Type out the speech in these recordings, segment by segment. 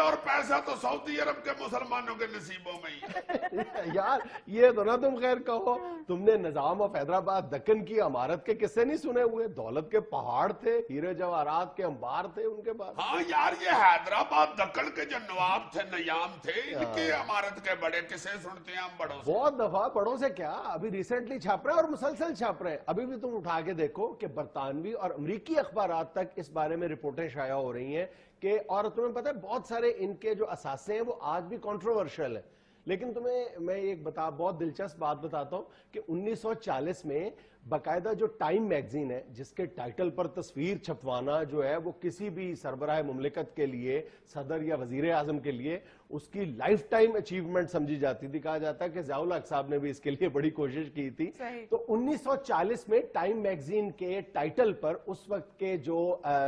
اور پیسہ تو سعودی عرب کے مسلمانوں کے نصیبوں میں ہی یار یہ تو نہ تم خیر کہو، تم نے نظام آف حیدرآباد دکن کی عمارت کے قصے نہیں سنے ہوئے؟ دولت کے پہاڑ تھے، ہیرے جواہرات کے انبار تھے ان کے پاس. ہاں یار، یہ حیدرآباد دکن کے جو نواب تھے، نیام تھے، ان کی عمارت کے بڑے قصے سنتے ہیں ہم بڑوں سے. بہت دفعہ بڑوں سے کیا، ابھی ریسنٹلی چھاپ رہے ہیں اور مسلسل چھاپ رہے ہیں. ابھی بھی تم اٹھا کے دیکھو کہ برطانوی اور امریکی اخبارات تک اس بارے میں رپورٹیں شائع ہو رہی ہیں کہ، اور تمہیں پتہ ہے بہت سارے ان کے جو اثاثے ہیں وہ آج بھی کنٹروورشل ہیں. لیکن تمہیں میں ایک بہت دلچسپ بات بتاتا ہوں کہ 1940 میں باقاعدہ جو ٹائم میگزین ہے، جس کے ٹائٹل پر تصویر چھپوانا جو ہے وہ کسی بھی سربراہ مملکت کے لیے، صدر یا وزیر اعظم کے لیے اس کی لائف ٹائم اچیومنٹ سمجھی جاتی تھی. کہا جاتا ہے کہ ضیاء الحق صاحب نے بھی اس کے لیے بڑی کوشش کی تھی. تو 1940 میں ٹائم میگزین کے ٹائٹل پر اس وقت کے جو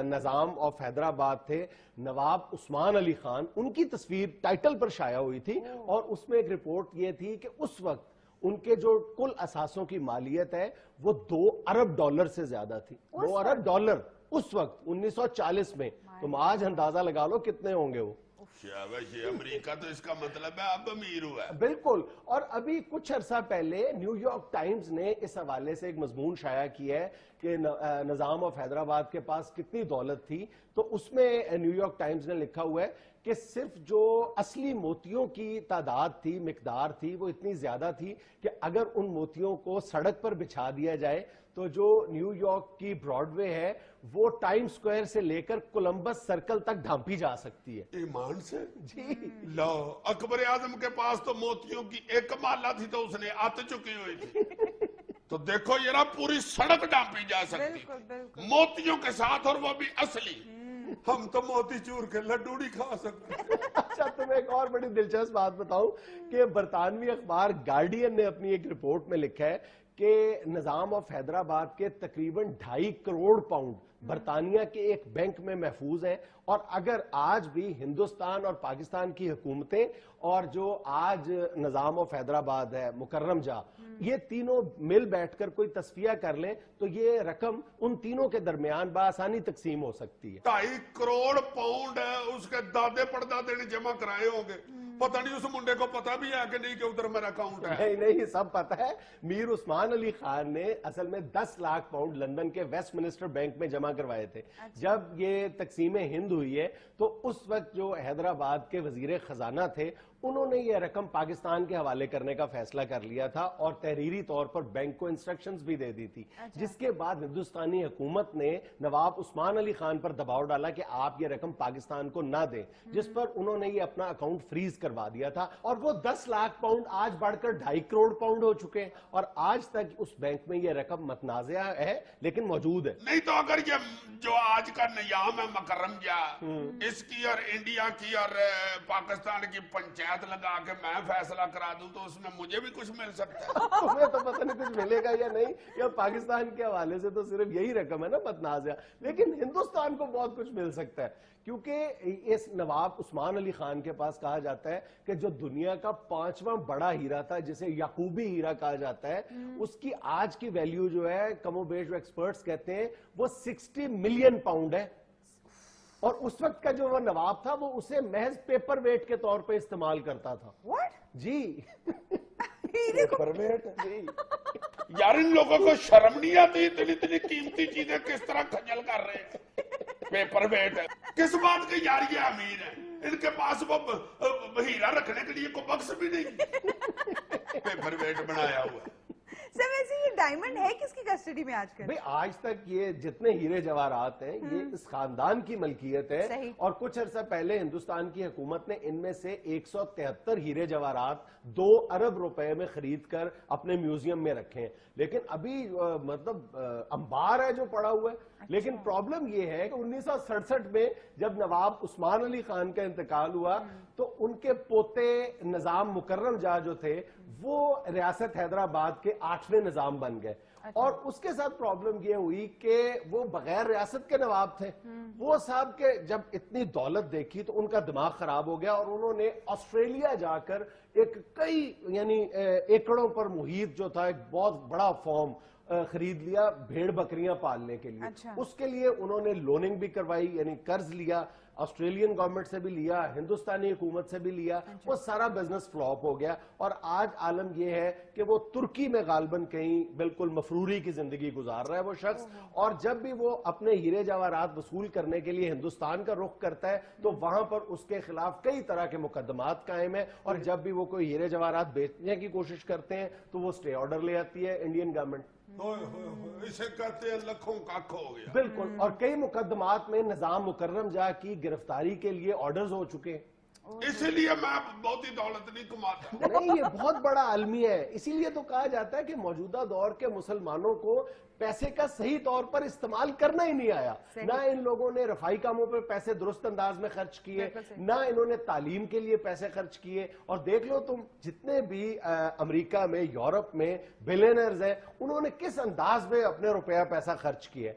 نظام آف حیدرآباد تھے، نواب عثمان علی خان، ان کی تصویر ٹائٹل پر شائع ہوئی تھی. اور اس میں ایک رپورٹ یہ تھی کہ اس وقت ان کے جو کل اثاثوں کی مالیت ہے وہ $2 ارب سے زیادہ تھی. $2 ارب اس وقت 1940 میں. تم آج اندازہ لگا لو کتنے ہوں گے وہ. امریکہ تو اس کا مطلب ہے اب امیر ہوا ہے. بالکل. اور ابھی کچھ عرصہ پہلے نیو یارک ٹائمز نے اس حوالے سے ایک مضمون شائع کیا ہے کہ نظام آف حیدرآباد کے پاس کتنی دولت تھی. تو اس میں نیو یارک ٹائمز نے لکھا ہوا ہے کہ صرف جو اصلی موتیوں کی تعداد تھی، مقدار تھی، وہ اتنی زیادہ تھی کہ اگر ان موتیوں کو سڑک پر بچھا دیا جائے تو جو نیو یارک کی براڈ وے ہے وہ ٹائم سکوائر سے لے کر کولمبس سرکل تک ڈھانپی جا سکتی ہے. ایمان سے؟ جی. لو، اکبر اعظم کے پاس تو موتیوں کی ایک مالا تھی تو اس نے آت چکی ہوئی تھی. تو دیکھو یہ پوری سڑک ڈھانپی جا سکتی موتیوں کے ساتھ، اور وہ بھی اصلی. ہم تو موتی چور کے لڈو نہیں کھا سکتے. اچھا تمہیں ایک اور بڑی دلچسپ بات بتاؤں کہ برطانوی اخبار گارڈین نے اپنی ایک رپورٹ میں لکھا ہے کہ نظام آف حیدرآباد کے تقریباً 2.5 کروڑ پاؤنڈ برطانیہ کے ایک بینک میں محفوظ ہیں. اور اگر آج بھی ہندوستان اور پاکستان کی حکومتیں اور جو آج نظام آف حیدرآباد ہے، مکرم جا، یہ تینوں مل بیٹھ کر کوئی تصفیہ کر لیں تو یہ رقم ان تینوں کے درمیان بآسانی تقسیم ہو سکتی ہے. 2.5 کروڑ پاؤنڈ ہے، اس کے دادے پڑدادے نے جمع کرائے ہوں گے. پتہ نہیں اس منڈے کو پتہ بھی ہے کہ نہیں کہ ادھر میرا اکاؤنٹ ہے. نہیں سب پتہ ہے. میر عثمان علی خان نے اصل میں 10 لاکھ پاؤنڈ لندن کے ویسٹ منسٹر بینک میں جمع کروائے تھے. جب یہ تقسیم ہند ہوئی ہے تو اس وقت جو حیدرآباد کے وزیر خزانہ تھے انہوں نے یہ رقم پاکستان کے حوالے کرنے کا فیصلہ کر لیا تھا اور تحریری طور پر بینک کو انسٹرکشنز بھی دے دی تھی. جس کے بعد ہندوستانی حکومت نے نواب عثمان علی خان پر دباؤ ڈالا کہ آپ یہ رقم پاکستان کو نہ دیں، جس پر انہوں نے یہ اپنا اکاؤنٹ فریز کروا دیا تھا. اور وہ 10 لاکھ پاؤنڈ آج بڑھ کر 2.5 کروڑ پاؤنڈ ہو چکے ہیں اور آج تک اس بینک میں یہ رقم متنازع ہے لیکن موجود ہے. نہیں تو اگر یہ جو آج کا نیام ہے مکرم جا، اس کی اور انڈیا کی اور پاکستان کی پنچایت لگا کے میں فیصلہ کرا دوں تو اس میں مجھے بھی کچھ مل سکتا ہے. تمہیں تو پتہ نہیں کچھ ملے گا یا نہیں. یا پاکستان کے حوالے سے تو صرف یہی رقم ہے نا متنازع، لیکن ہندوستان کو بہت کچھ مل سکتا ہے کیونکہ اس نواب عثمان علی خان کے پاس کہا جاتا ہے کہ جو دنیا کا 5واں بڑا ہیرا تھا جسے یعقوبی ہیرا کہا جاتا ہے، اس کی آج کی ویلیو جو ہے کم و بیش جو ایکسپرٹس کہتے ہیں وہ 60 ملین پاؤنڈ ہے. اور اس وقت کا جو وہ نواب تھا وہ اسے محض پیپر ویٹ کے طور پہ استعمال کرتا تھا. جی پیپر ویٹ. یار ان لوگوں کو شرم نہیں آتی اتنی قیمتی چیزیں کس طرح کھجل کر رہے ہیں. پیپر ویٹ کس بات کے یار، یہ امیر ہے، ان کے پاس وہ ہیرا رکھنے کے لیے کوئی بکس بھی نہیں. پیپر ویٹ بنایا ہوا ہے. سر ویسے یہ ڈائمنڈ ہے کس کی کسٹڈی میں آج کل؟ بھئی آج تک یہ جتنے ہیرے جواہرات ہیں یہ اس خاندان کی ملکیت ہے. اور کچھ عرصہ پہلے ہندوستان کی حکومت نے ان میں سے 173 ہیرے جواہرات 2 ارب روپے میں خرید کر اپنے میوزیم میں رکھے ہیں. لیکن ابھی مطلب انبار ہے جو پڑا ہوا ہے. لیکن پرابلم یہ ہے کہ 1967 میں جب نواب عثمان علی خان کا انتقال ہوا تو ان کے پوتے نظام مکرم جا جو تھے وہ ریاست حیدرآباد کے 8ویں نظام بن گئے. اور اس کے ساتھ پرابلم یہ ہوئی کہ وہ بغیر ریاست کے نواب تھے. وہ صاحب کے جب اتنی دولت دیکھی تو ان کا دماغ خراب ہو گیا اور انہوں نے آسٹریلیا جا کر ایک کئی یعنی ایکڑوں پر محیط جو تھا ایک بہت بڑا فارم خرید لیا بھیڑ بکریاں پالنے کے لیے. اس کے لیے انہوں نے لوننگ بھی کروائی یعنی قرض لیا آسٹریلین گورنمنٹ سے بھی لیا, ہندوستانی حکومت سے بھی لیا, وہ سارا بزنس فلاپ ہو گیا. اور آج عالم یہ ہے کہ وہ ترکی میں غالباً کہیں بالکل مفروری کی زندگی گزار رہا ہے وہ شخص, اور جب بھی وہ اپنے ہیرے جواہرات وصول کرنے کے لیے ہندوستان کا رخ کرتا ہے تو وہاں پر اس کے خلاف کئی طرح کے مقدمات قائم ہیں, اور جب بھی وہ کوئی ہیرے جواہرات بیچنے کی کوشش کرتے ہیں تو وہ اسٹے آرڈر لے آتی ہے انڈین گورنمنٹ. اسے کہتے ہیں لکھوں کاکھ ہو گیا. بالکل, اور کئی مقدمات میں نظام مکرم جا کی گرفتاری کے لیے آرڈرز ہو چکے ہیں. اسی لیے میں بہت ہی دولت نہیں کماتا. نہیں, یہ بہت بڑا المیہ ہے. اسی لیے تو کہا جاتا ہے کہ موجودہ دور کے مسلمانوں کو پیسے کا صحیح طور پر استعمال کرنا ہی نہیں آیا. نہ ان لوگوں نے رفاہی کاموں پہ پیسے درست انداز میں خرچ کیے, نہ انہوں نے تعلیم کے لیے پیسے خرچ کیے. اور دیکھ لو تم جتنے بھی امریکہ میں, یورپ میں بلینئرز ہیں, انہوں نے کس انداز میں اپنے روپیہ پیسہ خرچ کیے.